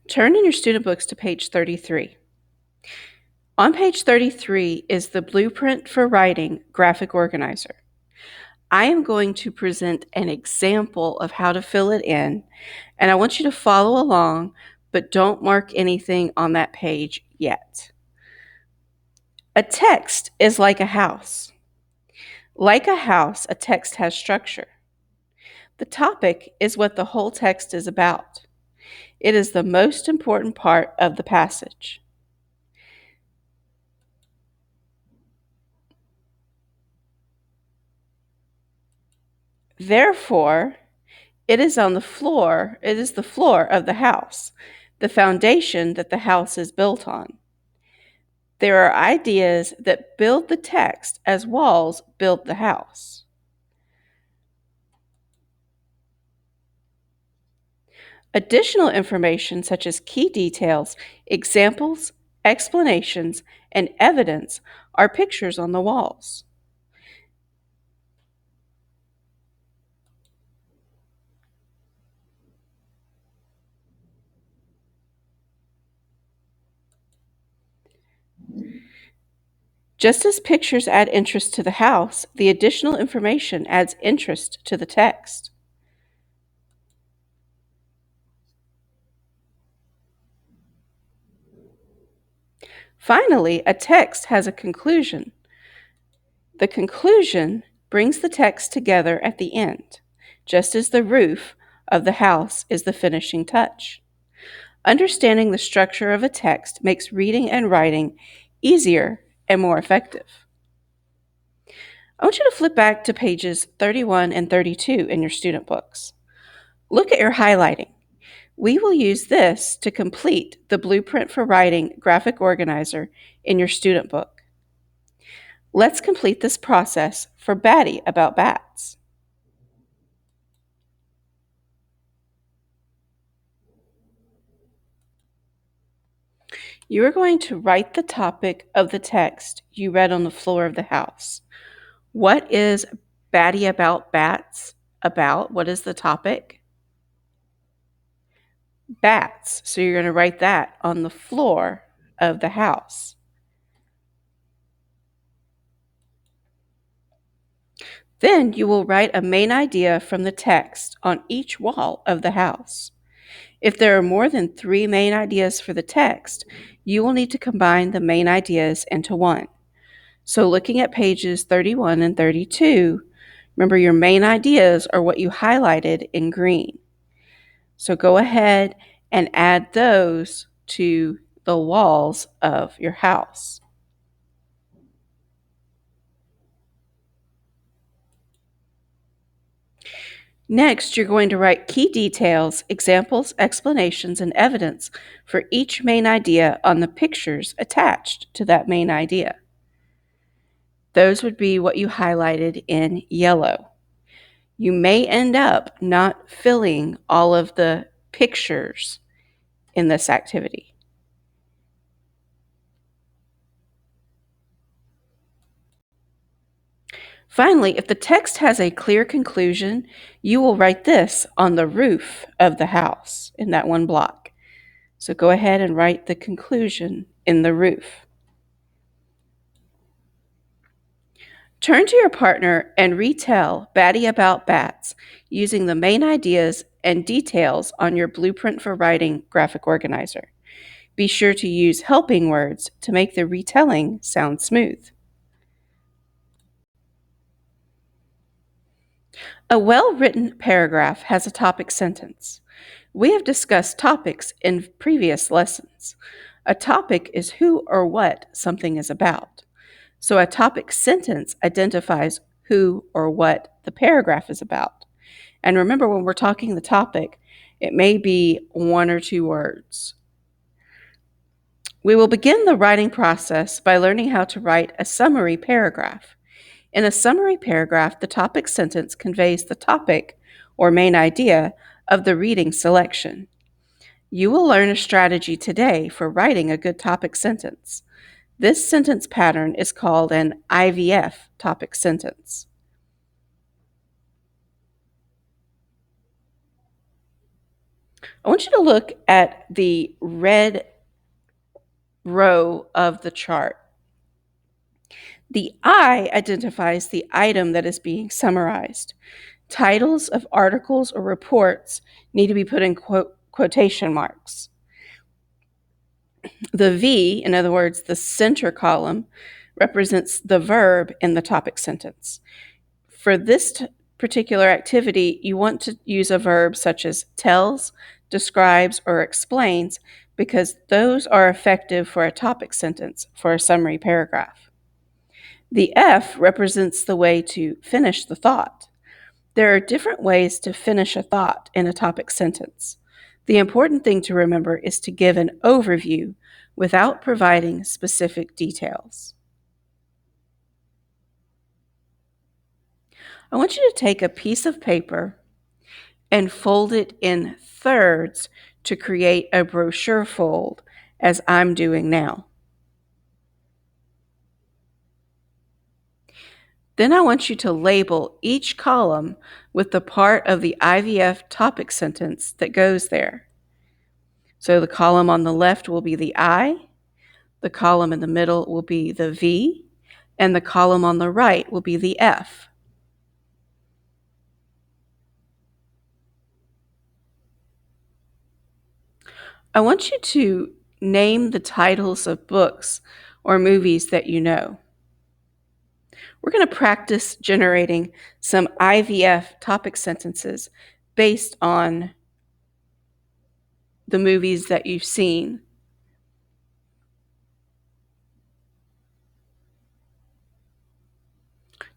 Turn in your student books to page 33. On page 33 is the Blueprint for Writing graphic organizer. I am going to present an example of how to fill it in, and I want you to follow along, but don't mark anything on that page yet. A text is like a house. Like a house, a text has structure. The topic is what the whole text is about. It is the most important part of the passage. Therefore, it is the floor of the house, the foundation that the house is built on. There are ideas that build the text as walls build the house. Additional information such as key details, examples, explanations, and evidence are pictures on the walls. Just as pictures add interest to the house, the additional information adds interest to the text. Finally, a text has a conclusion. The conclusion brings the text together at the end, just as the roof of the house is the finishing touch. Understanding the structure of a text makes reading and writing easier and more effective. I want you to flip back to pages 31 and 32 in your student books. Look at your highlighting. We will use this to complete the Blueprint for Writing graphic organizer in your student book. Let's complete this process for Batty about bats. You are going to write the topic of the text you read on the floor of the house. What is Batty about bats about? What is the topic? Bats. So you're going to write that on the floor of the house. Then you will write a main idea from the text on each wall of the house. If there are more than 3 main ideas for the text, you will need to combine the main ideas into one. So looking at pages 31 and 32, remember your main ideas are what you highlighted in green. So go ahead and add those to the walls of your house. Next, you're going to write key details, examples, explanations, and evidence for each main idea on the pictures attached to that main idea. Those would be what you highlighted in yellow. You may end up not filling all of the pictures in this activity. Finally, if the text has a clear conclusion, you will write this on the roof of the house in that one block. So go ahead and write the conclusion in the roof. Turn to your partner and retell Batty about bats using the main ideas and details on your Blueprint for Writing graphic organizer. Be sure to use helping words to make the retelling sound smooth. A well-written paragraph has a topic sentence. We have discussed topics in previous lessons. A topic is who or what something is about. So a topic sentence identifies who or what the paragraph is about. And remember, when we're talking the topic, it may be 1 or 2 words. We will begin the writing process by learning how to write a summary paragraph. In a summary paragraph, the topic sentence conveys the topic or main idea of the reading selection. You will learn a strategy today for writing a good topic sentence. This sentence pattern is called an IVF topic sentence. I want you to look at the red row of the chart. The I identifies the item that is being summarized. Titles of articles or reports need to be put in quotation marks. The V, in other words, the center column, represents the verb in the topic sentence. For this particular activity, you want to use a verb such as tells, describes, or explains because those are effective for a topic sentence for a summary paragraph. The F represents the way to finish the thought. There are different ways to finish a thought in a topic sentence. The important thing to remember is to give an overview without providing specific details. I want you to take a piece of paper and fold it in thirds to create a brochure fold, as I'm doing now. Then I want you to label each column with the part of the IVF topic sentence that goes there. So the column on the left will be the I, the column in the middle will be the V, and the column on the right will be the F. I want you to name the titles of books or movies that you know. We're going to practice generating some IVF topic sentences based on the movies that you've seen.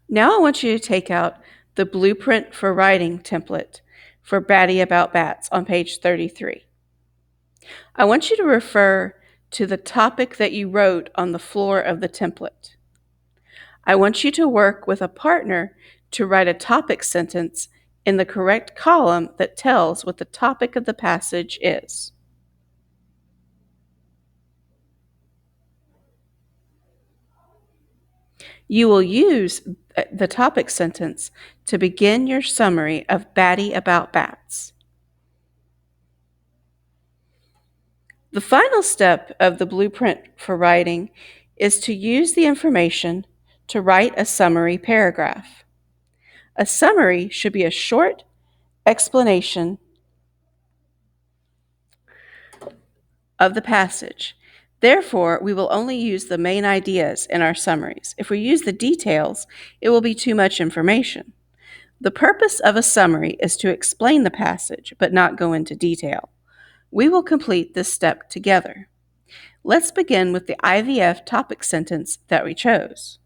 Now I want you to take out the Blueprint for Writing template for Batty About Bats on page 33. I want you to refer to the topic that you wrote on the floor of the template. I want you to work with a partner to write a topic sentence in the correct column that tells what the topic of the passage is. You will use the topic sentence to begin your summary of Batty About Bats. The final step of the blueprint for writing is to use the information to write a summary paragraph. A summary should be a short explanation of the passage. Therefore, we will only use the main ideas in our summaries. If we use the details, it will be too much information. The purpose of a summary is to explain the passage, but not go into detail. We will complete this step together. Let's begin with the IVF topic sentence that we chose.